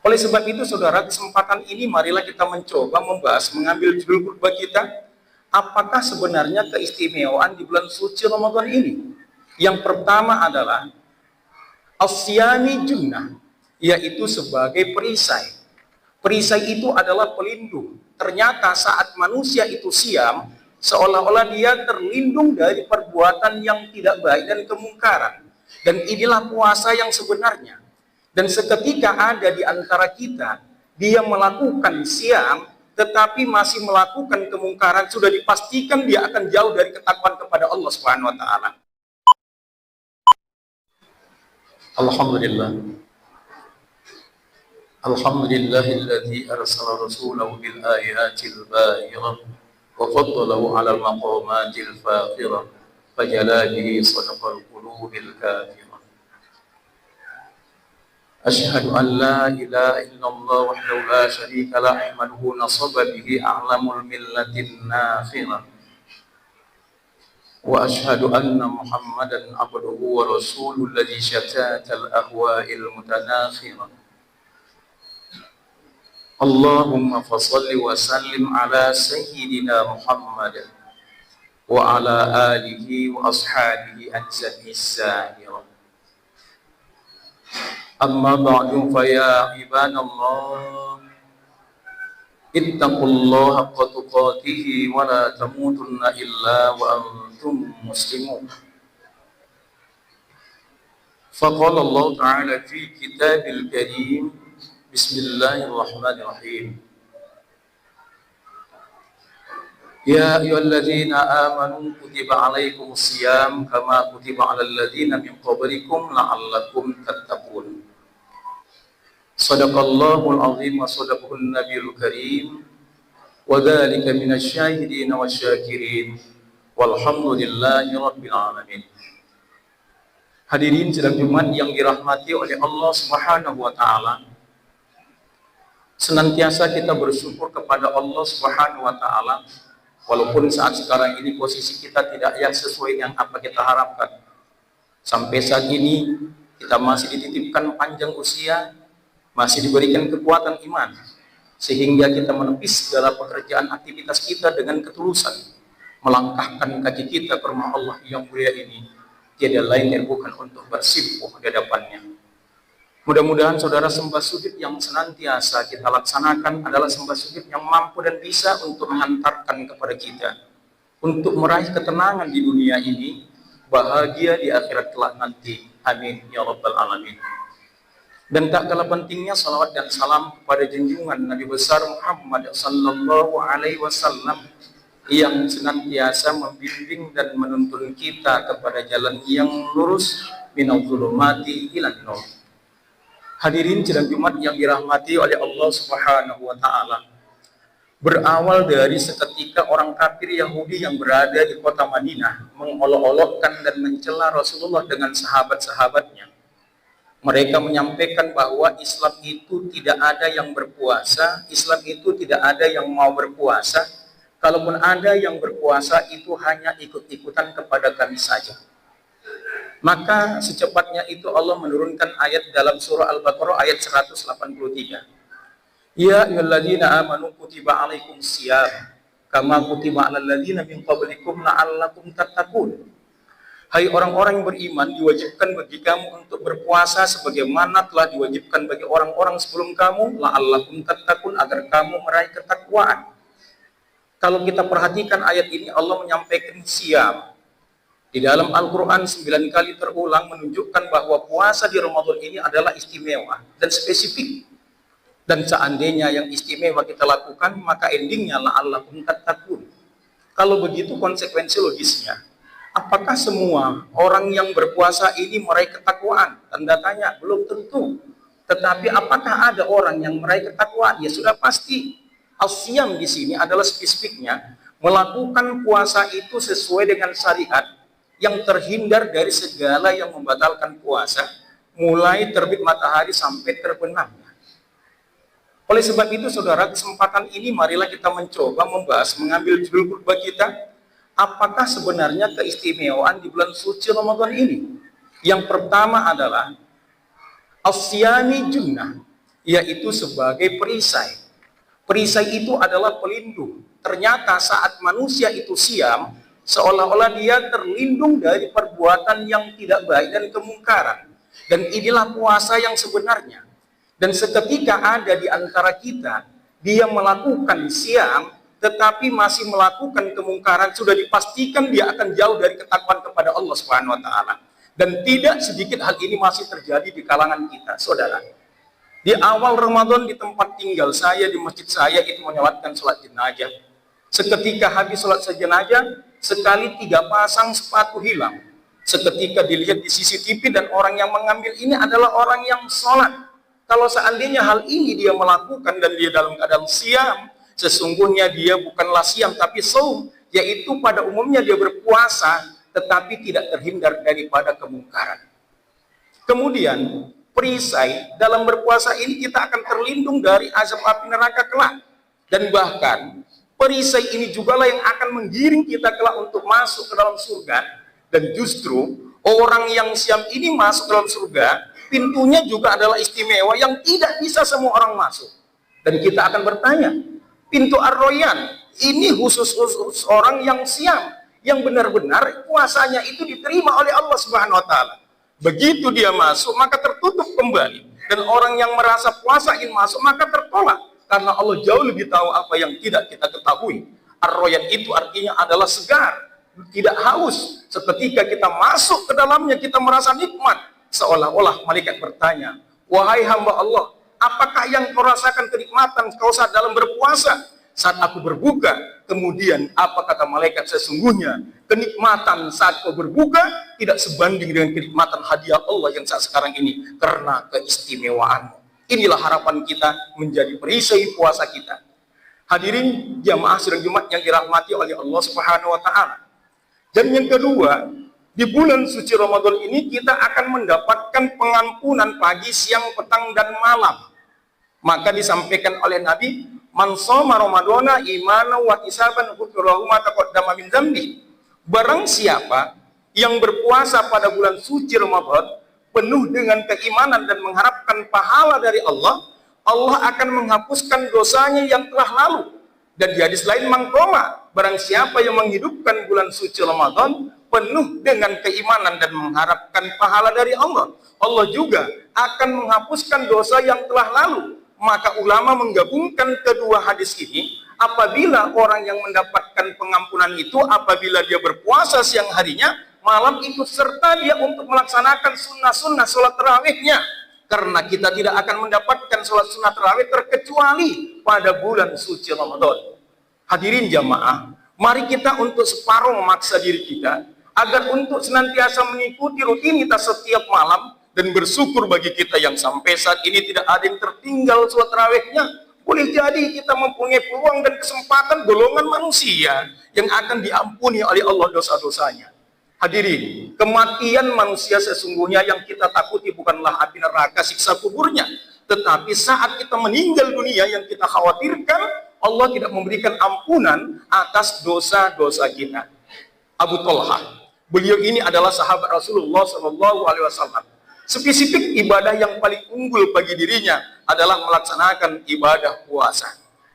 Oleh sebab itu, saudara, kesempatan ini marilah kita mencoba membahas, mengambil judul khutbah kita, apakah sebenarnya keistimewaan di bulan suci Ramadan ini? Yang pertama adalah Asyami Junnah, yaitu sebagai perisai. Perisai itu adalah pelindung. Ternyata saat manusia itu siam, seolah-olah dia terlindung dari perbuatan yang tidak baik dan kemungkaran. Dan inilah puasa yang sebenarnya. Dan seketika ada di antara kita, dia melakukan siam, tetapi masih melakukan kemungkaran, sudah dipastikan dia akan jauh dari ketakwaan kepada Allah Subhanahu wa taala. Alhamdulillah. Alhamdulillahilladzi arsala rasulahu bil ayatil bayyinah wa faddalahu 'alal maqamatil fakhirah fajala bihi sadaqal qulubil kafirah. Asyhadu an la ilaha illallah wahdahu la syarika lah ahmaduhu nasaba bihi a'lamul millatin nakhirah. Wa asyhadu anna Muhammadan abduhu wa rasuluhu alladhi syatatal ahwa'il mutanakhirah. Allahumma fasalli wa sallim ala sayyidina Muhammad wa ala alihi wa ashabihi ajza'is sahirah. Amma ba'du fa ya ibadallah ittaqullaha haqqa tuqatih wa la tamutunna illa wa antum muslimun. Faqala Allah ta'ala fi kitabil karim, bismillahirrahmanirrahim, ya ayyuhalladzina amanu kutiba alaikumus siyam kama kutiba alal ladzina min qablikum la'allakum tattaqun. Sadaqallahul azim wa sadaqahun nabiyul karim wa dzalika minasyahidin wasyakirin walhamdulillahi rabbil alamin. Hadirin sidang Jumat yang dirahmati oleh Allah Subhanahu wa taala, senantiasa kita bersyukur kepada Allah Subhanahu wa taala walaupun saat sekarang ini posisi kita tidak sesuai dengan apa kita harapkan. Sampai saat ini kita masih dititipkan panjang usia, masih diberikan kekuatan iman, sehingga kita menepis segala pekerjaan aktivitas kita dengan ketulusan, melangkahkan kaki kita ke rumah Allah yang mulia ini, tiada lain dan bukan untuk bersimpuh di hadapannya. Mudah-mudahan saudara, sembah sujud yang senantiasa kita laksanakan adalah sembah sujud yang mampu dan bisa untuk mengantarkan kepada kita untuk meraih ketenangan di dunia ini, bahagia di akhirat kelak nanti. Amin ya rabbal alamin. Dan tak kalah pentingnya salawat dan salam kepada junjungan Nabi besar Muhammad sallallahu alaihi wasallam yang senantiasa membimbing dan menuntun kita kepada jalan yang lurus minal zulumati ilan nur. Hadirin sidang Jumat yang dirahmati oleh Allah Subhanahu wa taala, berawal dari seketika orang kafir Yahudi yang berada di kota Madinah mengolok-olokkan dan mencela Rasulullah dengan sahabat-sahabatnya. Mereka menyampaikan bahwa Islam itu tidak ada yang berpuasa, Islam itu tidak ada yang mau berpuasa, kalaupun ada yang berpuasa itu hanya ikut-ikutan kepada kami saja. Maka secepatnya itu Allah menurunkan ayat dalam surah Al-Baqarah ayat 183. Ya ayyuhalladzina amanu kutiba alaikumus syiyam kama kutiba alal ladzina min qablikum la'allakum tattaqun. Hai orang-orang yang beriman, diwajibkan bagi kamu untuk berpuasa sebagaimana telah diwajibkan bagi orang-orang sebelum kamu, la'allakum tattaqun, agar kamu meraih ketakwaan. Kalau kita perhatikan ayat ini, Allah menyampaikan siam. Di dalam Al-Quran 9 kali terulang menunjukkan bahwa puasa di Ramadan ini adalah istimewa dan spesifik. Dan seandainya yang istimewa kita lakukan, maka endingnya la'allakum tattaqun. Kalau begitu konsekuensi logisnya, apakah semua orang yang berpuasa ini meraih ketakwaan? Tanda tanya, belum tentu. Tetapi apakah ada orang yang meraih ketakwaan? Ya sudah pasti. Al-Siyam di sini adalah spesifiknya melakukan puasa itu sesuai dengan syariat yang terhindar dari segala yang membatalkan puasa, mulai terbit matahari sampai terbenamnya. Oleh sebab itu, saudara, kesempatan ini marilah kita mencoba membahas, mengambil judul khutbah kita, apakah sebenarnya keistimewaan di bulan suci Ramadan ini? Yang pertama adalah Asyami Junnah, yaitu sebagai perisai. Perisai itu adalah pelindung. Ternyata saat manusia itu siam, seolah-olah dia terlindung dari perbuatan yang tidak baik dan kemungkaran. Dan inilah puasa yang sebenarnya. Dan seketika ada di antara kita, dia melakukan siam, tetapi masih melakukan kemungkaran, sudah dipastikan dia akan jauh dari ketakwaan kepada Allah Subhanahu wa taala. Dan tidak sedikit hal ini masih terjadi di kalangan kita, saudara. Di awal Ramadan di tempat tinggal saya, di masjid saya itu menyolatkan sholat jenazah. Seketika habis sholat jenazah, sekali 3 pasang sepatu hilang. Seketika dilihat di CCTV dan orang yang mengambil ini adalah orang yang sholat. Kalau seandainya hal ini dia melakukan dan dia dalam keadaan siam, sesungguhnya dia bukanlah siam tapi saum, yaitu pada umumnya dia berpuasa tetapi tidak terhindar daripada kemungkaran. Kemudian perisai dalam berpuasa ini kita akan terlindung dari azab api neraka kelak. Dan bahkan perisai ini jugalah yang akan menggiring kita kelak untuk masuk ke dalam surga. Dan justru orang yang siam ini masuk ke dalam surga, pintunya juga adalah istimewa yang tidak bisa semua orang masuk. Dan kita akan bertanya, pintu Ar-Royan ini khusus orang yang siam, yang benar-benar puasanya itu diterima oleh Allah Subhanahu wa taala. Begitu dia masuk, maka tertutup kembali. Dan orang yang merasa puasa ingin masuk, maka tertolak. Karena Allah jauh lebih tahu apa yang tidak kita ketahui. Ar-Royan itu artinya adalah segar, tidak haus. Seketika kita masuk ke dalamnya, kita merasa nikmat. Seolah-olah malaikat bertanya, wahai hamba Allah, apakah yang kau rasakan kenikmatan kau saat dalam berpuasa? Saat aku berbuka, kemudian apa kata malaikat, sesungguhnya kenikmatan saat kau berbuka tidak sebanding dengan kenikmatan hadiah Allah yang saat sekarang ini karena keistimewaanmu. Inilah harapan kita menjadi perisai puasa kita. Hadirin jamaah sidang Jumat yang dirahmati oleh Allah Subhanahu wa taala. Dan yang kedua, di bulan suci Ramadan ini kita akan mendapatkan pengampunan pagi, siang, petang dan malam. Maka disampaikan oleh Nabi, man shoma ramadhana imanan wa ihtisaban ghufira lahu ma taqaddama min dzambi. Barang siapa yang berpuasa pada bulan suci Ramadan penuh dengan keimanan dan mengharapkan pahala dari Allah, Allah akan menghapuskan dosanya yang telah lalu. Dan di hadis lain, mangkoma, barang siapa yang menghidupkan bulan suci Ramadan penuh dengan keimanan dan mengharapkan pahala dari Allah, Allah juga akan menghapuskan dosa yang telah lalu. Maka ulama menggabungkan kedua hadis ini, apabila orang yang mendapatkan pengampunan itu apabila dia berpuasa siang harinya, malam ikut serta dia untuk melaksanakan sunnah-sunnah sholat tarawihnya. Karena kita tidak akan mendapatkan sholat sunnah tarawih terkecuali pada bulan suci Ramadan. Hadirin jamaah, mari kita untuk separuh memaksa diri kita agar untuk senantiasa mengikuti rutinitas setiap malam. Dan bersyukur bagi kita yang sampai saat ini tidak ada yang tertinggal sholat tarawihnya. Boleh jadi kita mempunyai peluang dan kesempatan golongan manusia yang akan diampuni oleh Allah dosa-dosanya. Hadirin, kematian manusia sesungguhnya yang kita takuti bukanlah api neraka siksa kuburnya, tetapi saat kita meninggal dunia yang kita khawatirkan Allah tidak memberikan ampunan atas dosa-dosa kita. Abu Talha, beliau ini adalah sahabat Rasulullah SAW. Spesifik ibadah yang paling unggul bagi dirinya adalah melaksanakan ibadah puasa.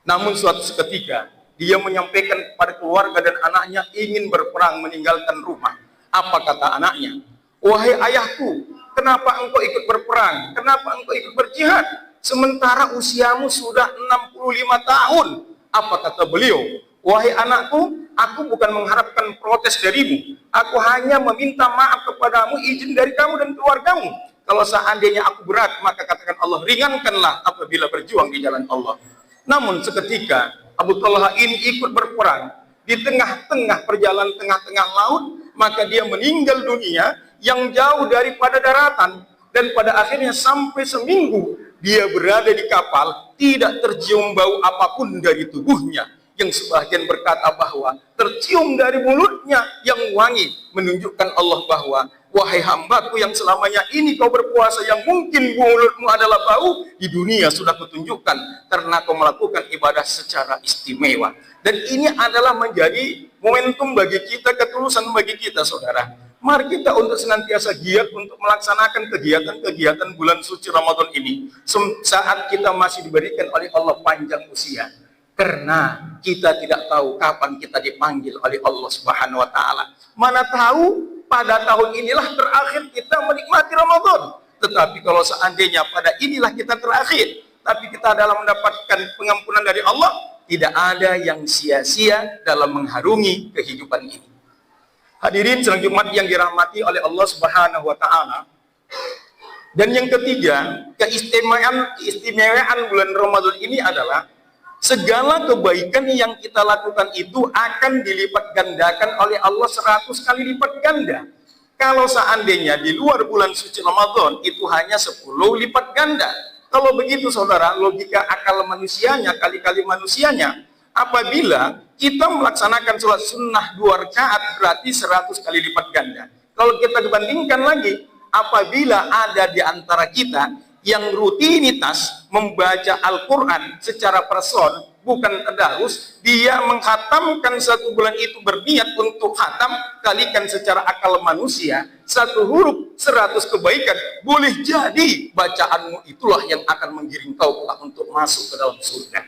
Namun suatu ketika dia menyampaikan kepada keluarga dan anaknya ingin berperang meninggalkan rumah. Apa kata anaknya? Wahai ayahku, kenapa engkau ikut berperang? Kenapa engkau ikut berjihad? Sementara usiamu sudah 65 tahun. Apa kata beliau? Wahai anakku, aku bukan mengharapkan protes darimu. Aku hanya meminta maaf kepadamu, izin dari kamu dan keluargamu. Kalau seandainya aku berat, maka katakan Allah, ringankanlah apabila berjuang di jalan Allah. Namun seketika Abu Talha ini ikut berperang di tengah-tengah perjalanan tengah-tengah laut, maka dia meninggal dunia yang jauh daripada daratan. Dan pada akhirnya sampai seminggu dia berada di kapal, tidak tercium bau apapun dari tubuhnya. Yang sebagian berkata bahwa tercium dari mulutnya yang wangi, menunjukkan Allah bahwa wahai hambaku yang selamanya ini kau berpuasa, yang mungkin mulutmu adalah bau, di dunia sudah kutunjukkan karena kau melakukan ibadah secara istimewa. Dan ini adalah menjadi momentum bagi kita, ketulusan bagi kita, saudara. Mari kita untuk senantiasa giat untuk melaksanakan kegiatan-kegiatan bulan suci Ramadan ini saat kita masih diberikan oleh Allah panjang usia. Karena kita tidak tahu kapan kita dipanggil oleh Allah Subhanahu wa taala. Mana tahu pada tahun inilah terakhir kita menikmati Ramadan. Tetapi kalau seandainya pada inilah kita terakhir, tapi kita dalam mendapatkan pengampunan dari Allah, tidak ada yang sia-sia dalam mengharungi kehidupan ini. Hadirin sedang Jumat yang dirahmati oleh Allah Subhanahu wa taala. Dan yang ketiga, keistimewaan bulan Ramadan ini adalah segala kebaikan yang kita lakukan itu akan dilipat gandakan oleh Allah 100 kali lipat ganda. Kalau seandainya di luar bulan suci Ramadan itu hanya 10 lipat ganda. Kalau begitu saudara, logika akal manusianya kali-kali manusianya, apabila kita melaksanakan sholat sunnah 2 rakaat berarti 100 kali lipat ganda. Kalau kita bandingkan lagi, apabila ada di antara kita yang rutinitas membaca Al-Quran secara person, bukan tadarus, dia menghatamkan 1 bulan itu berniat untuk khatam, kalikan secara akal manusia, 1 huruf 100 kebaikan, boleh jadi bacaanmu itulah yang akan menggiring kau untuk masuk ke dalam surga.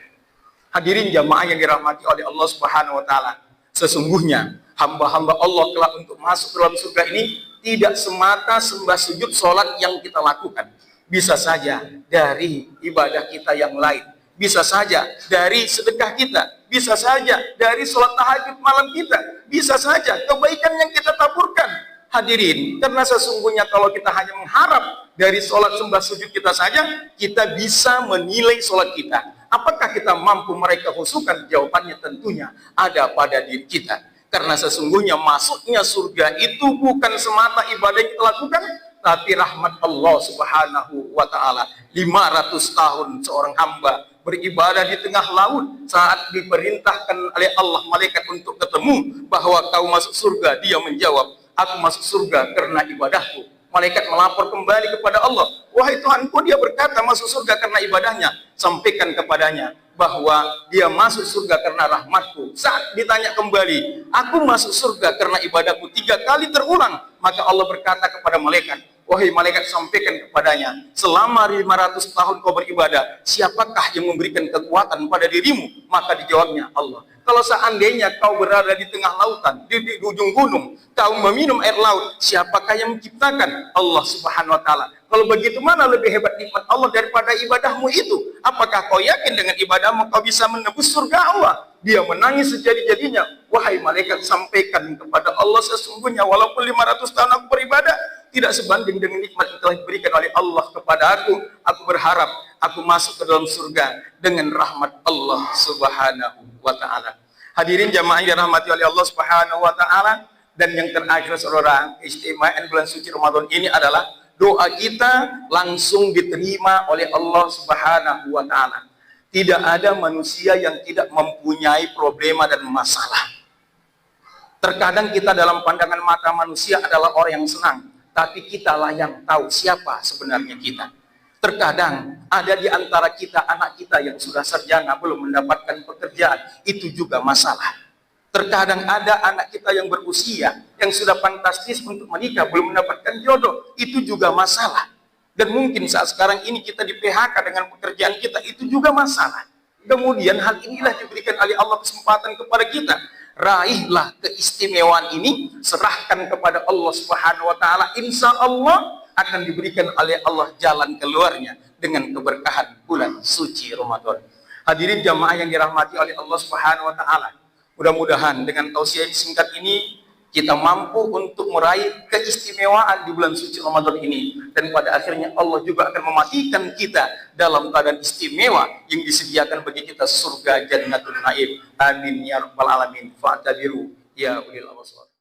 Hadirin jamaah yang dirahmati oleh Allah Subhanahu wa taala, sesungguhnya hamba-hamba Allah kelak untuk masuk ke dalam surga ini tidak semata sembah sujud sholat yang kita lakukan. Bisa saja dari ibadah kita yang lain, bisa saja dari sedekah kita, bisa saja dari sholat tahajud malam kita, bisa saja kebaikan yang kita taburkan. Hadirin, karena sesungguhnya kalau kita hanya mengharap dari sholat sembah sujud kita saja, kita bisa menilai sholat kita. Apakah kita mampu mereka khusukan? Jawabannya tentunya ada pada diri kita. Karena sesungguhnya masuknya surga itu bukan semata ibadah yang kita lakukan, tapi rahmat Allah Subhanahu wa taala. 500 tahun seorang hamba beribadah di tengah laut, saat diperintahkan oleh Allah malaikat untuk ketemu bahwa kau masuk surga, dia menjawab, aku masuk surga karena ibadahku. Malaikat melapor kembali kepada Allah, wahai Tuhanku, dia berkata masuk surga karena ibadahnya. Sampaikan kepadanya bahwa dia masuk surga karena rahmatku. Saat ditanya kembali, aku masuk surga karena ibadahku, 3 kali terulang, maka Allah berkata kepada malaikat, wahai malaikat, sampaikan kepadanya, selama 500 tahun kau beribadah, siapakah yang memberikan kekuatan pada dirimu? Maka dijawabnya Allah. Kalau seandainya kau berada di tengah lautan, di ujung gunung, kau meminum air laut, siapakah yang menciptakan? Allah Subhanahu wa taala. Kalau begitu, mana lebih hebat nikmat Allah daripada ibadahmu itu? Apakah kau yakin dengan ibadahmu kau bisa menembus surga Allah? Dia menangis sejadi-jadinya. Wahai malaikat, sampaikan kepada Allah, sesungguhnya walaupun 500 tahun aku beribadah, tidak sebanding dengan nikmat yang telah diberikan oleh Allah kepada aku. Aku berharap aku masuk ke dalam surga dengan rahmat Allah Subhanahu wa taala. Hadirin jamaah yang dirahmati oleh Allah Subhanahu wa taala, dan yang terakhir saudara, keistimewaan bulan suci Ramadan ini adalah doa kita langsung diterima oleh Allah Subhanahu wa taala. Tidak ada manusia yang tidak mempunyai problema dan masalah. Terkadang kita dalam pandangan mata manusia adalah orang yang senang, tapi kitalah yang tahu siapa sebenarnya kita. Terkadang ada di antara kita anak kita yang sudah sarjana belum mendapatkan pekerjaan, itu juga masalah. Terkadang ada anak kita yang berusia yang sudah fantastis untuk menikah belum mendapatkan jodoh, itu juga masalah. Dan mungkin saat sekarang ini kita di PHK dengan pekerjaan kita, itu juga masalah. Kemudian hal inilah diberikan oleh Allah kesempatan kepada kita. Raihlah keistimewaan ini, serahkan kepada Allah Subhanahu wa taala. Insya Allah akan diberikan oleh Allah jalan keluarnya dengan keberkahan bulan suci Ramadan. Hadirin jamaah yang dirahmati oleh Allah Subhanahu wa taala, mudah-mudahan dengan tausiah singkat ini kita mampu untuk meraih keistimewaan di bulan suci Ramadan ini, dan pada akhirnya Allah juga akan mematikan kita dalam keadaan istimewa yang disediakan bagi kita surga Jannatul Naim. Amin ya rabbal alamin. Fa'tabiru ya ulil absar.